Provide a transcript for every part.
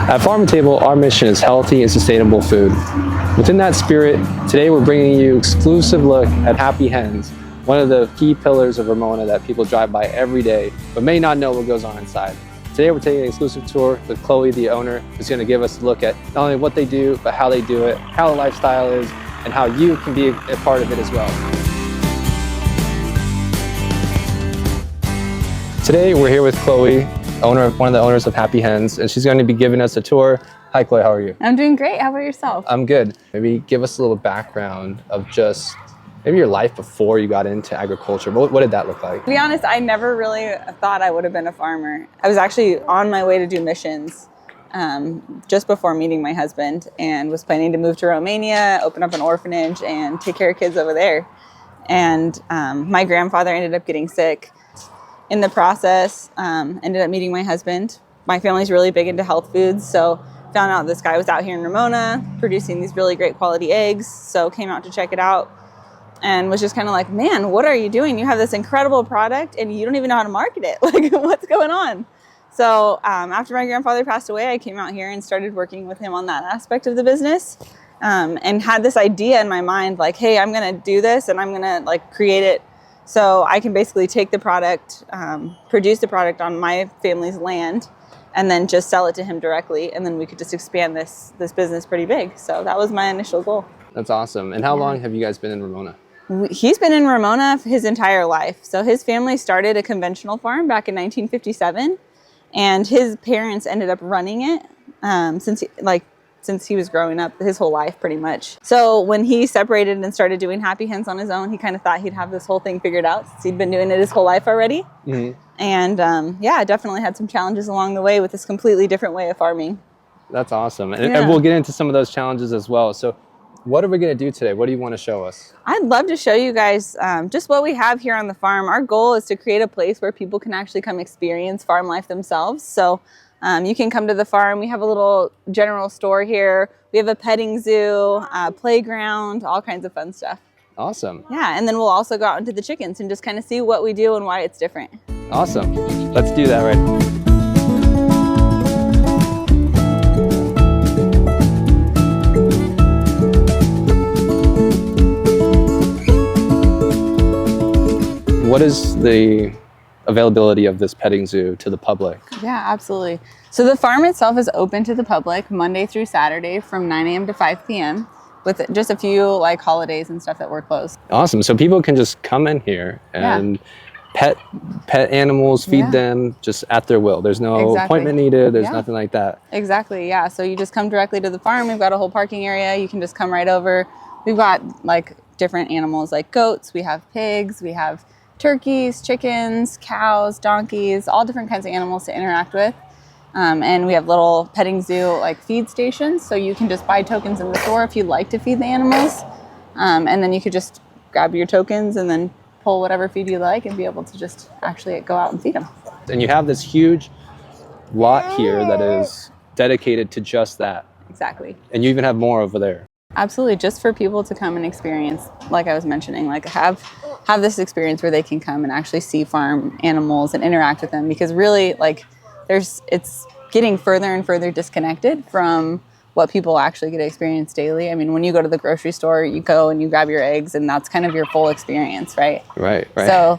At Farm to Table, our mission is healthy and sustainable food. Within that spirit, today we're bringing you an exclusive look at Happy Hens, one of the key pillars of Ramona that people drive by every day, but may not know what goes on inside. Today we're taking an exclusive tour with Chloe, the owner, who's going to give us a look at not only what they do, but how they do it, how the lifestyle is, and how you can be a part of it as well. Today we're here with Chloe, one of the owners of Happy Hens, and she's going to be giving us a tour. Hi Chloe, how are you? I'm doing great. How about yourself? I'm good. Maybe give us a little background of just maybe your life before you got into agriculture. What did that look like? To be honest, I never really thought I would have been a farmer. I was actually on my way to do missions just before meeting my husband, and was planning to move to Romania, open up an orphanage, and take care of kids over there. And my grandfather ended up getting sick. In the process, ended up meeting my husband. My family's really big into health foods, so found out this guy was out here in Ramona producing these really great quality eggs, so came out to check it out and was just kind of like, man, what are you doing? You have this incredible product and you don't even know how to market it. Like, what's going on? So after my grandfather passed away, I came out here and started working with him on that aspect of the business, and had this idea in my mind, like, hey, I'm gonna do this and I'm gonna like create it so I can basically take the product, produce the product on my family's land, and then just sell it to him directly, and then we could just expand this business pretty big. So that was my initial goal. That's awesome. And how long have you guys been in Ramona? He's been in Ramona his entire life. So his family started a conventional farm back in 1957, and his parents ended up running it since he was growing up, his whole life pretty much. So when he separated and started doing Happy Hens on his own, he kind of thought he'd have this whole thing figured out since he'd been doing it his whole life already. Mm-hmm. And yeah, definitely had some challenges along the way with this completely different way of farming. That's awesome. And we'll get into some of those challenges as well. So what are we going to do today? What do you want to show us? I'd love to show you guys just what we have here on the farm. Our goal is to create a place where people can actually come experience farm life themselves. So you can come to the farm. We have a little general store here. We have a petting zoo, playground, all kinds of fun stuff. Awesome. Yeah, and then we'll also go out into the chickens and just kind of see what we do and why it's different. Awesome. Let's do that right now. What is the availability of this petting zoo to the public? Yeah, absolutely. So the farm itself is open to the public Monday through Saturday from 9 a.m. to 5 p.m. with just a few like holidays and stuff that we're closed. Awesome. So people can just come in here and pet animals, feed them just at their will. There's no appointment needed. There's nothing like that. Exactly. Yeah. So you just come directly to the farm. We've got a whole parking area. You can just come right over. We've got like different animals like goats. We have pigs. We have turkeys, chickens, cows, donkeys, all different kinds of animals to interact with. And we have little petting zoo like feed stations. So you can just buy tokens in the store if you'd like to feed the animals. And then you could just grab your tokens and then pull whatever feed you like and be able to just actually go out and feed them. And you have this huge lot here that is dedicated to just that. Exactly. And you even have more over there. Absolutely, just for people to come and experience, like I was mentioning, like have this experience where they can come and actually see farm animals and interact with them, because really like it's getting further and further disconnected from what people actually get to experience daily. I mean, when you go to the grocery store, you go and you grab your eggs and that's kind of your full experience, right? Right. So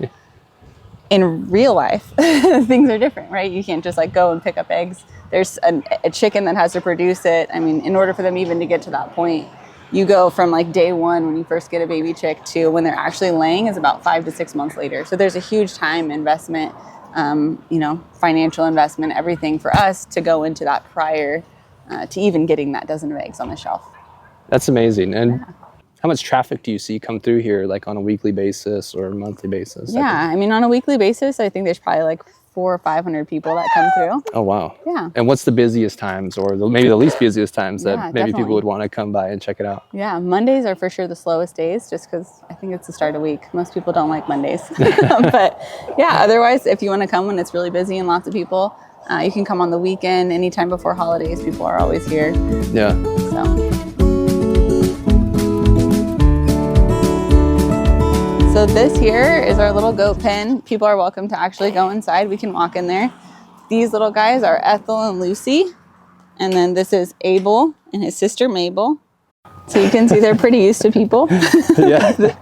in real life, things are different, right? You can't just like go and pick up eggs. There's a chicken that has to produce it. I mean, in order for them even to get to that point, you go from like day one when you first get a baby chick to when they're actually laying is about 5 to 6 months later. So there's a huge time investment, financial investment, everything for us to go into that prior to even getting that dozen of eggs on the shelf. That's amazing. And how much traffic do you see come through here, like on a weekly basis or a monthly basis? Yeah, I mean, on a weekly basis, I think there's probably like 400 or 500 people that come through. Oh, wow. Yeah. And what's the busiest times, or maybe the least busiest times that maybe people would want to come by and check it out? Yeah, Mondays are for sure the slowest days, just because I think it's the start of the week. Most people don't like Mondays. But yeah, otherwise, if you want to come when it's really busy and lots of people, you can come on the weekend, anytime before holidays. People are always here. Yeah. So this here is our little goat pen. People are welcome to actually go inside. We can walk in there. These little guys are Ethel and Lucy. And then this is Abel and his sister Mabel. So you can see they're pretty used to people. Yeah.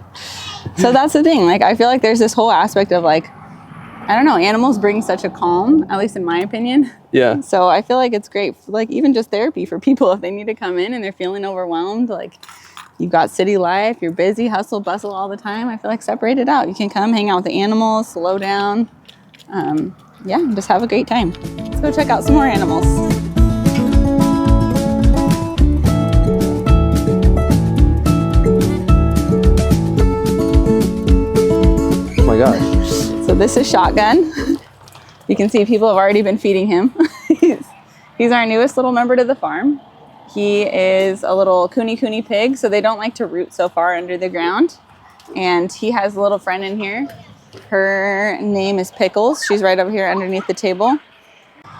So that's the thing. Like, I feel like there's this whole aspect of like, I don't know, animals bring such a calm, at least in my opinion. Yeah. So I feel like it's great, like even just therapy for people if they need to come in and they're feeling overwhelmed. Like, you've got city life, you're busy, hustle, bustle all the time. I feel like separate it out. You can come hang out with the animals, slow down. Yeah, just have a great time. Let's go check out some more animals. Oh my gosh. So this is Shotgun. You can see people have already been feeding him. He's our newest little member to the farm. He is a little cooney pig, so they don't like to root so far under the ground. And he has a little friend in here. Her name is Pickles. She's right over here underneath the table.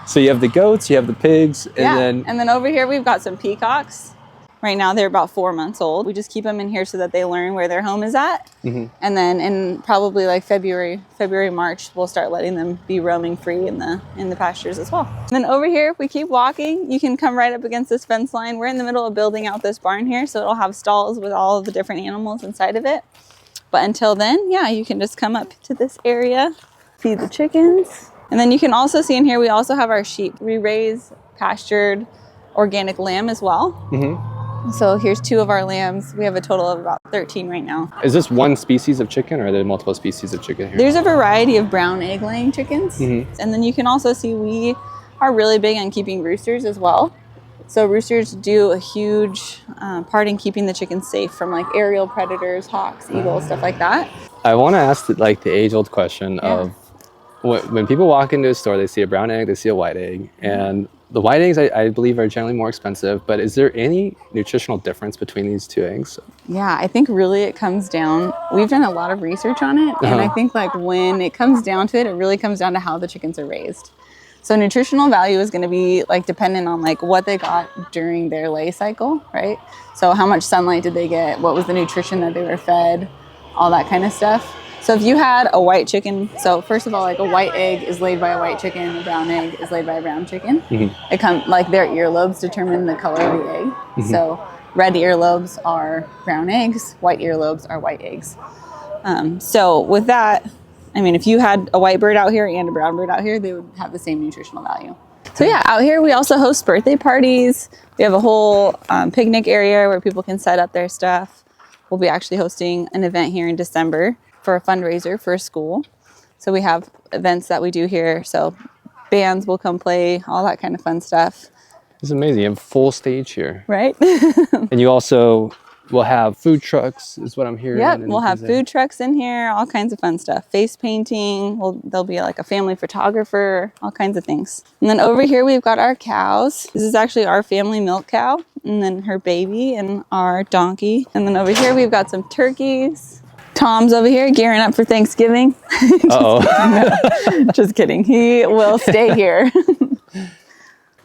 So you have the goats, you have the pigs, and then over here we've got some peacocks. Right now they're about 4 months old. We just keep them in here so that they learn where their home is at. And then in probably like February, March, we'll start letting them be roaming free in the pastures as well. And then over here, if we keep walking, you can come right up against this fence line. We're in the middle of building out this barn here, so it'll have stalls with all of the different animals inside of it. But until then, yeah, you can just come up to this area, feed the chickens. And then you can also see in here, we also have our sheep. We raise pastured organic lamb as well. So here's 2 of our lambs. We have a total of about 13 right now. Is this one species of chicken, or are there multiple species of chicken here? There's a variety of brown egg laying chickens. And then you can also see we are really big on keeping roosters as well. So roosters do a huge part in keeping the chickens safe from like aerial predators, hawks, eagles, stuff like that. I want to ask like the age-old question of when people walk into a store, they see a brown egg, they see a white egg, and the white eggs, I believe, are generally more expensive, but is there any nutritional difference between these 2 eggs? Yeah, I think really it comes down, we've done a lot of research on it, and I think like when it comes down to it, it really comes down to how the chickens are raised. So nutritional value is going to be like dependent on like what they got during their lay cycle, right? So how much sunlight did they get? What was the nutrition that they were fed? All that kind of stuff. So if you had a white chicken, so first of all, like a white egg is laid by a white chicken, a brown egg is laid by a brown chicken. It comes like their earlobes determine the color of the egg. So red earlobes are brown eggs, white earlobes are white eggs. So with that, I mean, if you had a white bird out here and a brown bird out here, they would have the same nutritional value. So yeah, out here we also host birthday parties. We have a whole picnic area where people can set up their stuff. We'll be actually hosting an event here in December for a fundraiser for a school. So we have events that we do here. So bands will come play, all that kind of fun stuff. It's amazing. You have a full stage here. Right? And you also will have food trucks, is what I'm hearing. Yep, we'll have food trucks in here, all kinds of fun stuff. Face painting, there'll be like a family photographer, all kinds of things. And then over here we've got our cows. This is actually our family milk cow, and then her baby and our donkey. And then over here we've got some turkeys. Tom's over here gearing up for Thanksgiving. Just kidding. He will stay here.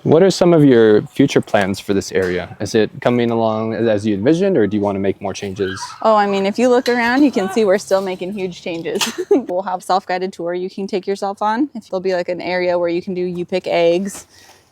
What are some of your future plans for this area? Is it coming along as you envisioned, or do you want to make more changes? Oh, I mean, if you look around, you can see we're still making huge changes. We'll have self-guided tour you can take yourself on. There'll be like an area where you can do you pick eggs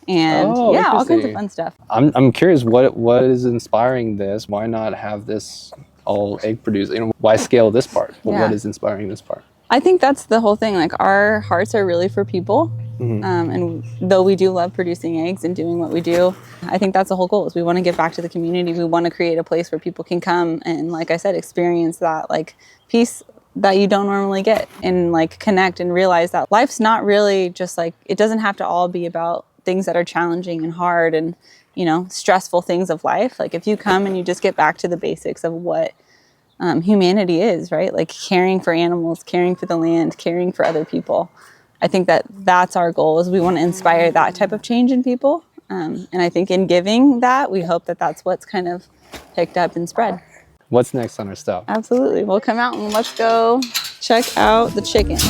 and all kinds of fun stuff. I'm curious, what is inspiring this? Why not have this all egg producing? Why scale this part? What is inspiring this part? I think that's the whole thing. Like, our hearts are really for people. And though we do love producing eggs and doing what we do, I think that's the whole goal, is we want to give back to the community. We want to create a place where people can come and, like I said, experience that like peace that you don't normally get, and like connect and realize that life's not really just like, it doesn't have to all be about things that are challenging and hard and, you know, stressful things of life. Like, if you come and you just get back to the basics of what humanity is, right? Like caring for animals, caring for the land, caring for other people. I think that that's our goal, is we want to inspire that type of change in people. And I think in giving that, we hope that that's what's kind of picked up and spread. What's next on our stop? Absolutely. We'll come out and let's go check out the chickens.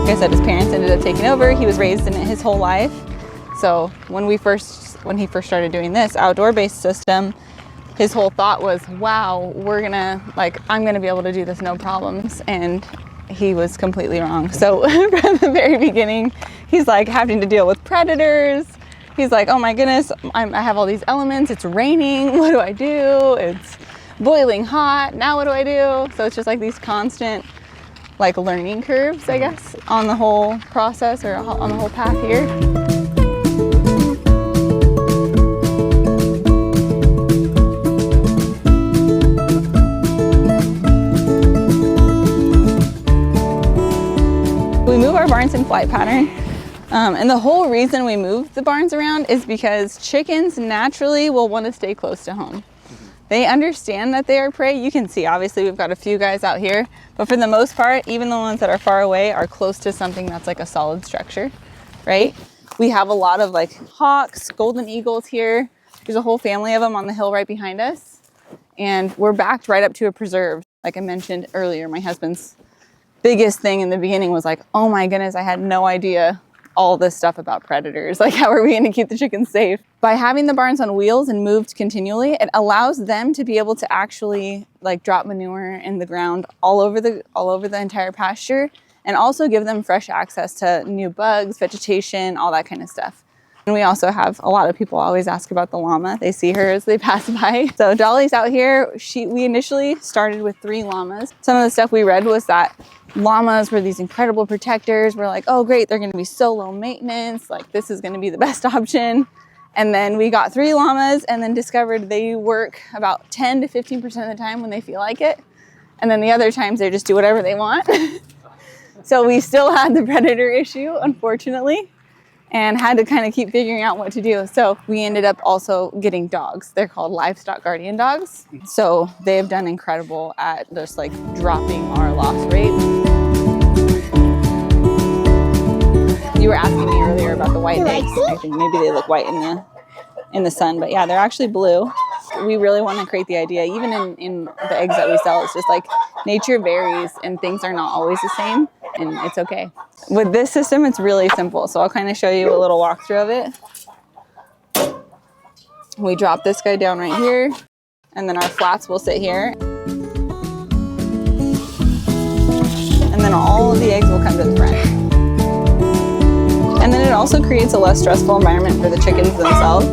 Like I said, his parents ended up taking over. He was raised in it his whole life. So when we first when he first started doing this outdoor-based system, his whole thought was, wow, I'm gonna be able to do this no problems. And he was completely wrong. So from the very beginning, he's like having to deal with predators. He's like, oh my goodness, I have all these elements. It's raining. What do I do? It's boiling hot. Now what do I do? So it's just like these constant like learning curves, I guess, on the whole process or on the whole path here. We move our barns in flight pattern. And the whole reason we move the barns around is because chickens naturally will want to stay close to home. They understand that they are prey. You can see, obviously, we've got a few guys out here, but for the most part, even the ones that are far away are close to something that's like a solid structure, right? We have a lot of like hawks, golden eagles here. There's a whole family of them on the hill right behind us. And we're backed right up to a preserve. Like I mentioned earlier, my husband's biggest thing in the beginning was like, oh my goodness, I had no idea all this stuff about predators. Like, how are we going to keep the chickens safe? By having the barns on wheels and moved continually, it allows them to be able to actually like drop manure in the ground all over the entire pasture, and also give them fresh access to new bugs, vegetation, all that kind of stuff. And we also have a lot of people always ask about the llama. They see her as they pass by. So Dolly's out here. We initially started with 3 llamas. Some of the stuff we read was that llamas were these incredible protectors. We're like, oh great, they're gonna be so low maintenance. Like this is gonna be the best option. And then we got 3 llamas and then discovered they work about 10 to 15% of the time when they feel like it. And then the other times they just do whatever they want. So we still had the predator issue, unfortunately, and had to kind of keep figuring out what to do. So we ended up also getting dogs. They're called livestock guardian dogs. So they have done incredible at just like dropping our loss rate. You were asking me earlier about the white eggs. I think maybe they look white in the sun, but yeah, they're actually blue. We really want to create the idea, even in the eggs that we sell, it's just like nature varies and things are not always the same, and it's okay. With this system, it's really simple. So I'll kind of show you a little walkthrough of it. We drop this guy down right here, and then our flats will sit here. And then all of the eggs will come to the front. And then it also creates a less stressful environment for the chickens themselves.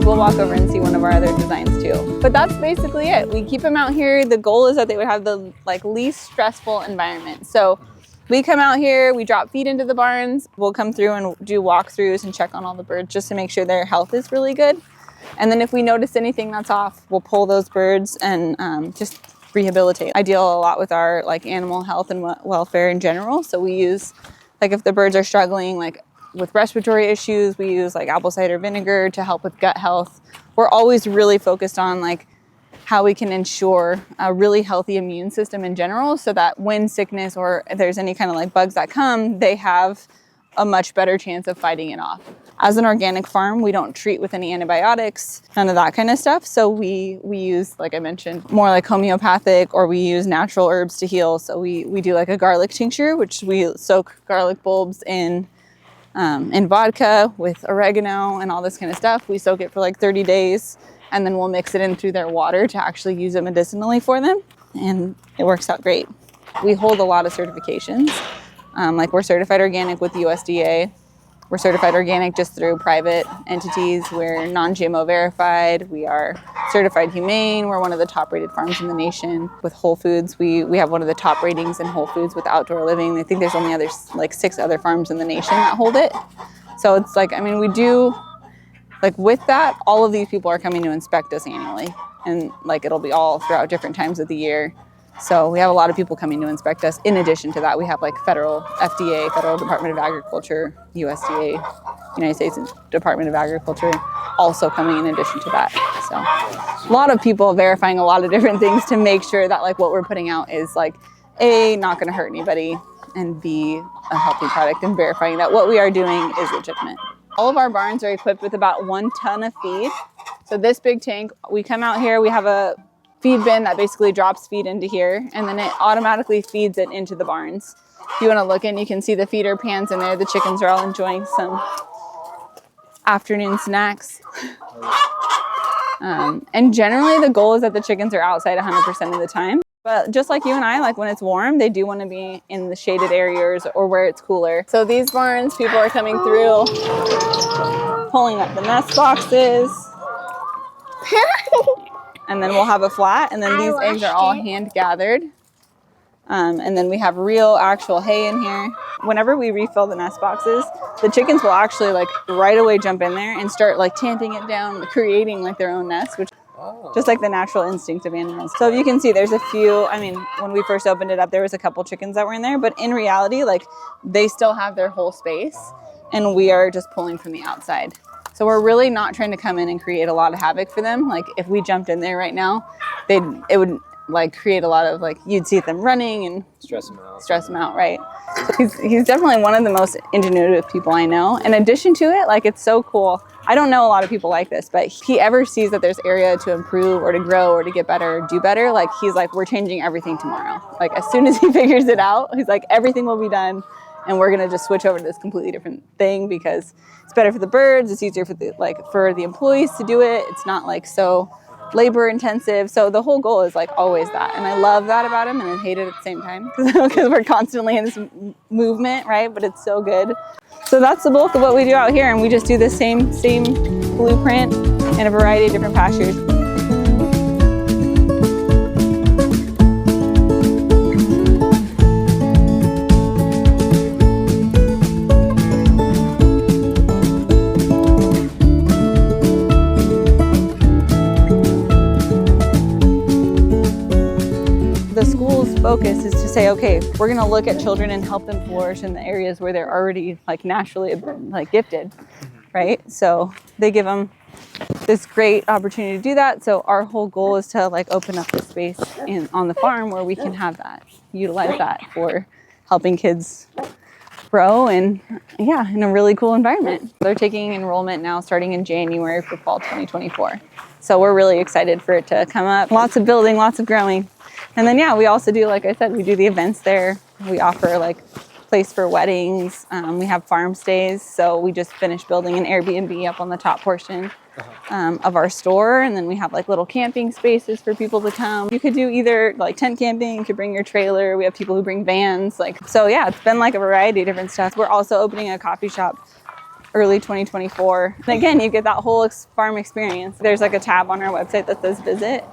We'll walk over and see one of our other designs too. But that's basically it. We keep them out here. The goal is that they would have the least stressful environment. So we come out here, we drop feed into the barns. We'll come through and do walkthroughs and check on all the birds just to make sure their health is really good. And then if we notice anything that's off, we'll pull those birds and just rehabilitate. I deal a lot with our animal health and welfare in general. So we use, if the birds are struggling with respiratory issues, we use apple cider vinegar to help with gut health. We're always really focused on how we can ensure a really healthy immune system in general, so that when sickness or if there's any kind of bugs that come, they have a much better chance of fighting it off. As an organic farm, we don't treat with any antibiotics, none of that kind of stuff. So we use, like I mentioned, more homeopathic, or we use natural herbs to heal. So we do a garlic tincture, which we soak garlic bulbs in vodka with oregano and all this kind of stuff. We soak it for 30 days, and then we'll mix it in through their water to actually use it medicinally for them. And it works out great. We hold a lot of certifications. We're certified organic with the USDA. We're certified organic just through private entities. We're non-GMO verified. We are certified humane. We're one of the top rated farms in the nation. With Whole Foods, we have one of the top ratings in Whole Foods with outdoor living. I think there's only 6 other farms in the nation that hold it. So it's we do, with that, all of these people are coming to inspect us annually. And it'll be all throughout different times of the year. So we have a lot of people coming to inspect us. In addition to that, we have federal FDA, Federal Department of Agriculture, USDA, United States Department of Agriculture, also coming in addition to that. So a lot of people verifying a lot of different things to make sure that what we're putting out is A, not going to hurt anybody, and B, a healthy product, and verifying that what we are doing is legitimate. All of our barns are equipped with about 1 ton of feed. So this big tank, we come out here, we have a feed bin that basically drops feed into here, and then it automatically feeds it into the barns. If you want to look in, you can see the feeder pans in there. The chickens are all enjoying some afternoon snacks. And generally the goal is that the chickens are outside 100% of the time. But just like you and I, like when it's warm, they do want to be in the shaded areas or where it's cooler. So these barns, people are coming through, pulling up the nest boxes. And then we'll have a flat, and then these eggs are all hand gathered. And then we have real actual hay in here. Whenever we refill the nest boxes, the chickens will actually like right away jump in there and start like tamping it down, creating like their own nest, which just like the natural instinct of animals. So if you can see, there's a few, I mean, when we first opened it up, there was a couple chickens that were in there, but in reality, like they still have their whole space and we are just pulling from the outside. So we're really not trying to come in and create a lot of havoc for them. Like if we jumped in there right now, it would like create a lot of like, you'd see them running and stress them out, right? So he's definitely one of the most ingenuitive people I know. In addition to it, like it's so cool. I don't know a lot of people like this, but if he ever sees that there's area to improve or to grow or to get better or do better, like he's like, we're changing everything tomorrow. Like as soon as he figures it out, he's like, everything will be done and we're gonna just switch over to this completely different thing because it's better for the birds, it's easier for the employees to do it. It's not like so labor intensive. So the whole goal is like always that. And I love that about him and I hate it at the same time because we're constantly in this movement, right? But it's so good. So that's the bulk of what we do out here. And we just do the same blueprint in a variety of different pastures. The school's focus is to say, okay, we're going to look at children and help them flourish in the areas where they're already like naturally like gifted, right? So they give them this great opportunity to do that. So our whole goal is to like open up the space on the farm where we can have that, utilize that for helping kids grow and yeah, in a really cool environment. They're taking enrollment now starting in January for fall 2024. So we're really excited for it to come up. Lots of building, lots of growing. And then, yeah, we also do, like I said, we do the events there. We offer like place for weddings. We have farm stays. So we just finished building an Airbnb up on the top portion of our store. And then we have like little camping spaces for people to come. You could do either like tent camping, you could bring your trailer. We have people who bring vans. So yeah, it's been like a variety of different stuff. We're also opening a coffee shop early 2024. And again, you get that whole farm experience. There's like a tab on our website that says visit,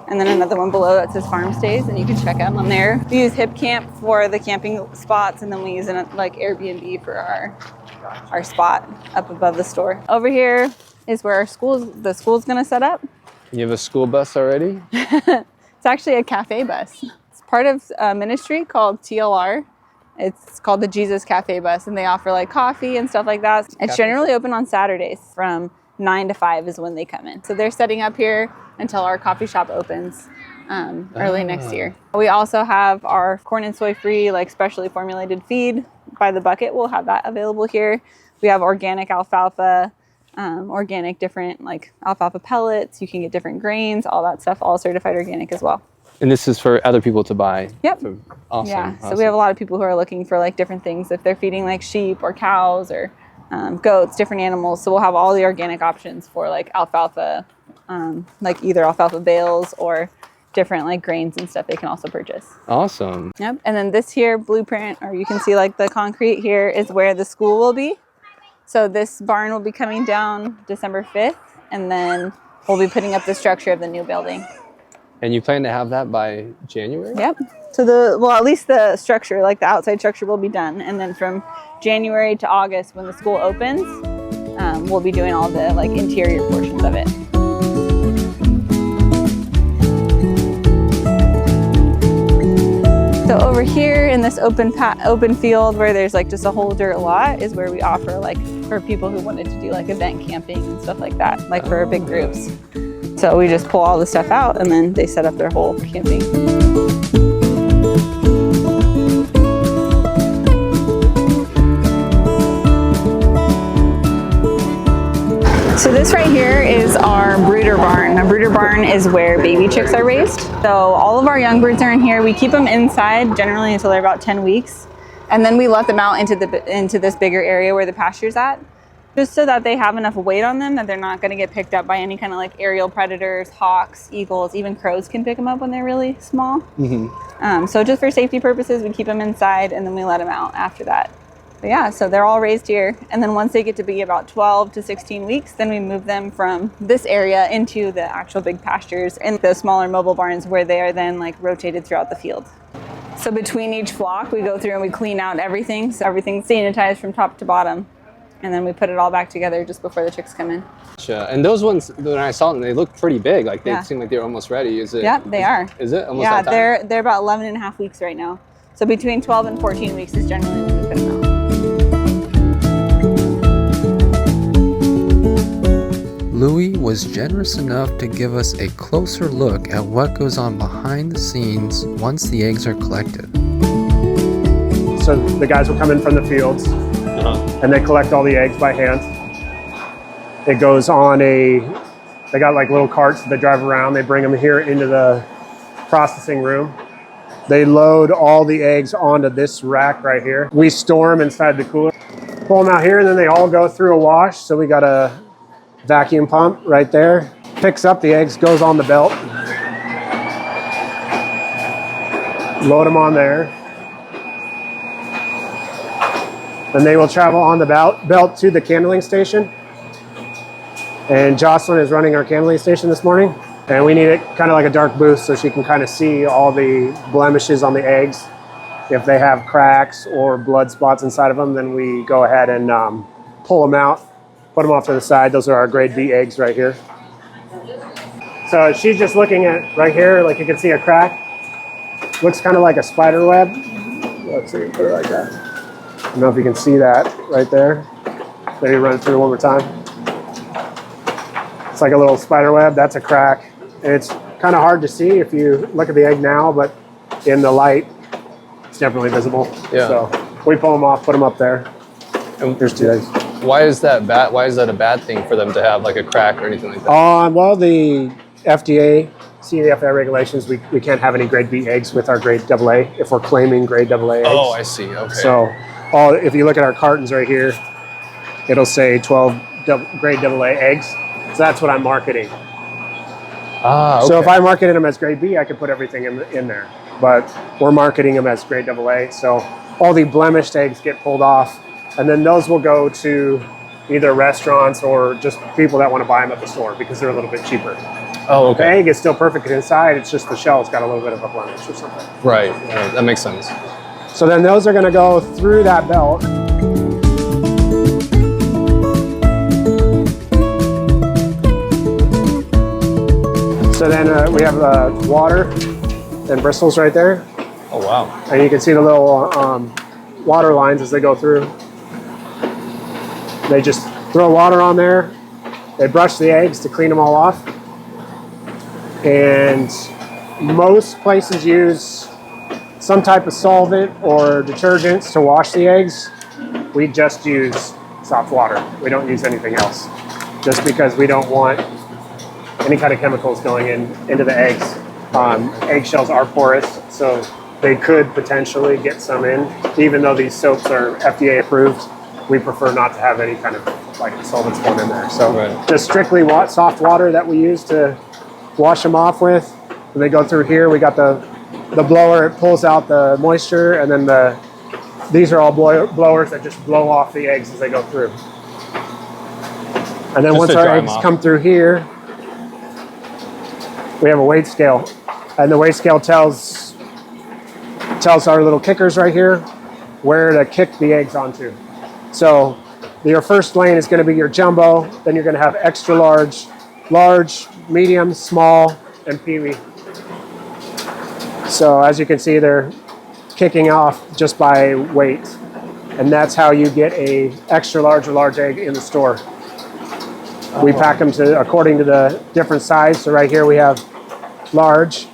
and then another one below that says farm stays, and you can check out them there. We use Hip Camp for the camping spots, and then we use like Airbnb for our spot up above the store. Over here is where the school's gonna set up. You have a school bus already? It's actually a cafe bus. It's part of a ministry called TLR. It's called the Jesus Cafe Bus, and they offer like coffee and stuff like that. It's generally open on Saturdays from 9 to 5 is when they come in. So they're setting up here until our coffee shop opens early next year. We also have our corn and soy free, like specially formulated feed by the bucket. We'll have that available here. We have organic alfalfa, organic different like alfalfa pellets. You can get different grains, all that stuff, all certified organic as well. And this is for other people to buy? Yep. Awesome. Yeah. So we have a lot of people who are looking for like different things if they're feeding like sheep or cows or goats, different animals. So we'll have all the organic options for like alfalfa, like either alfalfa bales or different like grains and stuff they can also purchase. Awesome. Yep. And then this here blueprint, or you can see like the concrete here, is where the school will be. So this barn will be coming down December 5th, and then we'll be putting up the structure of the new building. And you plan to have that by January? Yep. So at least the structure, like the outside structure, will be done. And then from January to August, when the school opens, we'll be doing all the like interior portions of it. So over here in this open field where there's like just a whole dirt lot is where we offer like for people who wanted to do like event camping and stuff like that, like for big groups. So we just pull all the stuff out and then they set up their whole camping. So this right here is our brooder barn. A brooder barn is where baby chicks are raised. So all of our young birds are in here. We keep them inside generally until they're about 10 weeks. And then we let them out into this bigger area where the pasture's at, just so that they have enough weight on them that they're not going to get picked up by any kind of like aerial predators, hawks, eagles, even crows can pick them up when they're really small. So just for safety purposes, we keep them inside and then we let them out after that. But yeah, so they're all raised here. And then once they get to be about 12 to 16 weeks, then we move them from this area into the actual big pastures and the smaller mobile barns where they are then like rotated throughout the field. So between each flock, we go through and we clean out everything. So everything's sanitized from top to bottom. And then we put it all back together just before the chicks come in. Gotcha. And those ones, when I saw them, they look pretty big. Like they seem like they're almost ready. Is it? Yep, they are. Is it almost? Yeah, they're about 11 and a half weeks right now. So between 12 and 14 weeks is generally when we put them out. Louie was generous enough to give us a closer look at what goes on behind the scenes once the eggs are collected. So the guys will come in from the fields and they collect all the eggs by hand. It goes on they got like little carts that they drive around. They bring them here into the processing room. They load all the eggs onto this rack right here. We store them inside the cooler, pull them out here, and then they all go through a wash. So we got a vacuum pump right there. Picks up the eggs, goes on the belt. Load them on there. Then they will travel on the belt to the candling station. And Jocelyn is running our candling station this morning. And we need it kind of like a dark booth so she can kind of see all the blemishes on the eggs. If they have cracks or blood spots inside of them, then we go ahead and pull them out, put them off to the side. Those are our grade B eggs right here. So she's just looking at right here, like you can see a crack. Looks kind of like a spider web. Let's see, put it like that. I don't know if you can see that right there. Maybe run it through one more time. It's like a little spider web. That's a crack. And it's kind of hard to see if you look at the egg now, but in the light, it's definitely visible. Yeah. So we pull them off, put them up there. And there's 2 eggs. Why is that bad? Why is that a bad thing for them to have like a crack or anything like that? Well, the FDA, CDFA regulations, we can't have any grade B eggs with our grade AA if we're claiming grade AA eggs. Oh, I see. Okay. So if you look at our cartons right here, it'll say 12 grade AA eggs. So that's what I'm marketing. Ah, okay. So if I marketed them as grade B, I could put everything in there. But we're marketing them as grade AA. So all the blemished eggs get pulled off. And then those will go to either restaurants or just people that want to buy them at the store because they're a little bit cheaper. Oh, okay. The egg is still perfect inside. It's just the shell's got a little bit of a blemish or something. Right. That makes sense. So then those are going to go through that belt. So then we have water and bristles right there. Oh, wow. And you can see the little water lines as they go through. They just throw water on there. They brush the eggs to clean them all off. And most places use some type of solvent or detergents to wash the eggs. We just use soft water. We don't use anything else, just because we don't want any kind of chemicals going into the eggs. Eggshells are porous, so they could potentially get some in. Even though these soaps are FDA approved, we prefer not to have any kind of like solvents going in there. So just strictly soft water that we use to wash them off with. When they go through here, we got the blower. It pulls out the moisture, and then these are all blowers that just blow off the eggs as they go through. And then just once our eggs come through here, we have a weight scale, and the weight scale tells our little kickers right here where to kick the eggs onto. So your first lane is going to be your jumbo, then you're going to have extra large, medium, small, and peewee. So as you can see, they're kicking off just by weight, and that's how you get a extra large or large egg in the store. We pack them according to the different size. So right here we have large,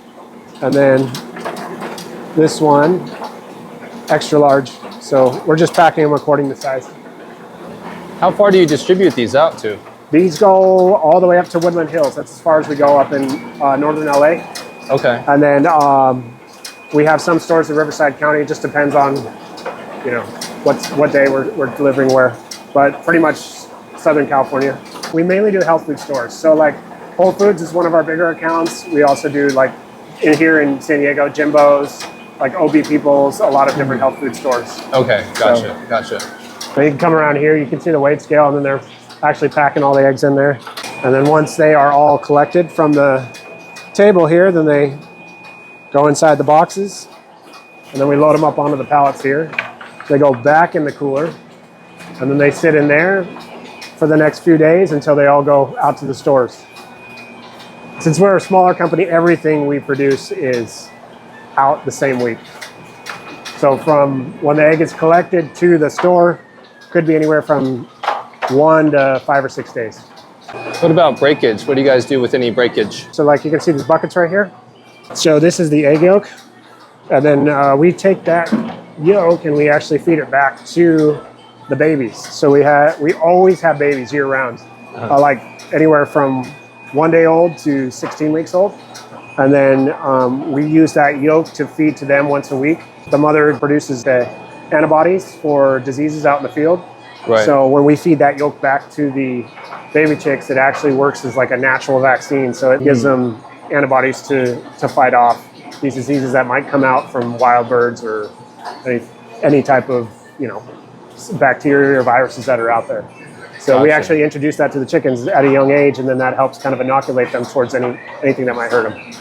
and then this one, extra large. So we're just packing them according to size. How far do you distribute these out to? These go all the way up to Woodland Hills. That's as far as we go up in northern LA. Okay. And then we have some stores in Riverside County. It just depends on you know, what day we're delivering where, but pretty much Southern California. We mainly do health food stores. So like Whole Foods is one of our bigger accounts. We also do like in here in San Diego, Jimbo's, like OB People's, a lot of different health food stores. Okay, gotcha. So you can come around here, you can see the weight scale, and then they're actually packing all the eggs in there. And then once they are all collected from the table here, then they go inside the boxes, and then we load them up onto the pallets here. They go back in the cooler, and then they sit in there for the next few days until they all go out to the stores. Since we're a smaller company, everything we produce is out the same week. So from when the egg is collected to the store, could be anywhere from 1 to 5 or 6 days. What about breakage? What do you guys do with any breakage? So like you can see these buckets right here. So this is the egg yolk. And then we take that yolk and we actually feed it back to the babies. So we always have babies year round, like anywhere from 1 day old to 16 weeks old. And then we use that yolk to feed to them once a week. The mother produces the antibodies for diseases out in the field. Right. So when we feed that yolk back to the baby chicks, it actually works as like a natural vaccine. So it gives them antibodies to fight off these diseases that might come out from wild birds or any type of, you know, bacteria or viruses that are out there. So we actually introduce that to the chickens at a young age, and then that helps kind of inoculate them towards anything that might hurt them.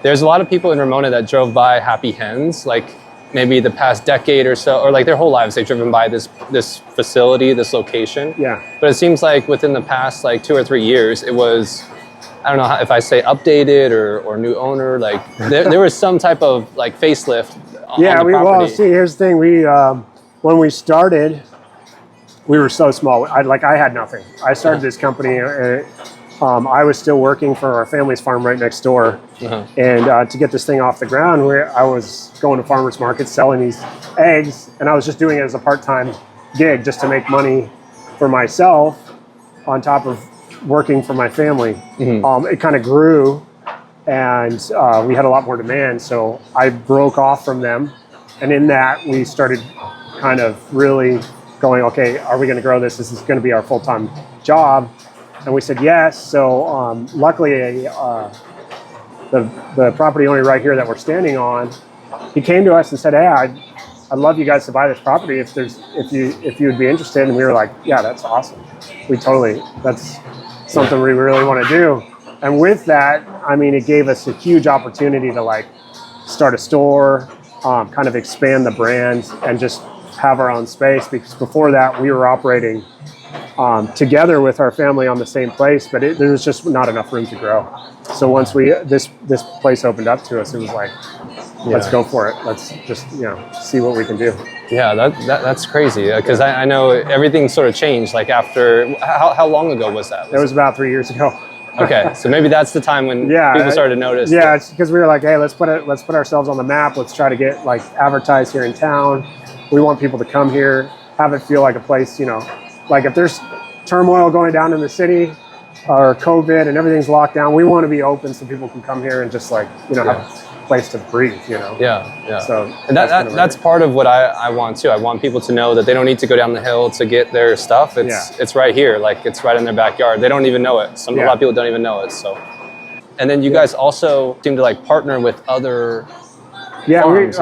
There's a lot of people in Ramona that drove by Happy Hens, like maybe the past decade or so, or like their whole lives, they've driven by this facility, this location. Yeah. But it seems like within the past like 2 or 3 years, it was, I don't know if I say updated or new owner, like there was some type of like facelift on the property. Well, see, here's the thing. When we started, we were so small. I had nothing. I started this company. I was still working for our family's farm right next door. And to get this thing off the ground, I was going to farmers markets selling these eggs, and I was just doing it as a part-time gig just to make money for myself on top of working for my family. It kind of grew, and we had a lot more demand, so I broke off from them. And in that, we started kind of really going, okay, are we going to grow this? This is going to be our full-time job. And we said yes. So luckily, the property owner right here that we're standing on, he came to us and said, hey, I'd love you guys to buy this property if you would be interested. And we were like, yeah, that's awesome. That's something we really want to do. And with that, I mean, it gave us a huge opportunity to like start a store, kind of expand the brand and just have our own space, because before that we were operating together with our family on the same place, but there was just not enough room to grow. So once this place opened up to us, it was like, let's go for it. Let's just, see what we can do. Yeah, that's crazy, because I know everything sort of changed like after, how long ago was that? It was about 3 years ago. Okay, so maybe that's the time when people started to notice. Yeah, it's because we were like, hey, let's put ourselves on the map. Let's try to get like advertised here in town. We want people to come here, have it feel like a place, like if there's turmoil going down in the city or COVID and everything's locked down, we want to be open so people can come here and just like, have a place to breathe, Yeah. So and that's part of what I want too. I want people to know that they don't need to go down the hill to get their stuff. It's right here, like it's right in their backyard. They don't even know it. A lot of people don't even know it. So, and then you guys also seem to like partner with other farms,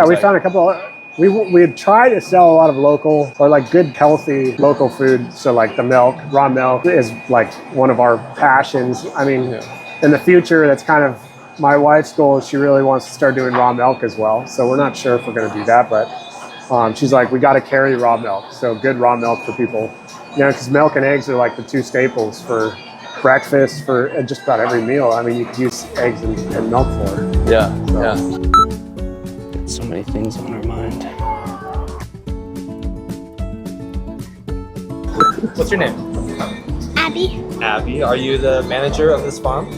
we found a couple. We had tried to sell a lot of local or like good, healthy local food. So like the raw milk is like one of our passions. I mean, in the future, that's kind of my wife's goal. She really wants to start doing raw milk as well. So we're not sure if we're going to do that, but she's like, we got to carry raw milk. So good raw milk for people, because milk and eggs are like the two staples for breakfast, for just about every meal. I mean, you could use eggs and milk for it. Yeah. So many things on our mind. What's your name? Abby. Abby. Are you the manager of this farm?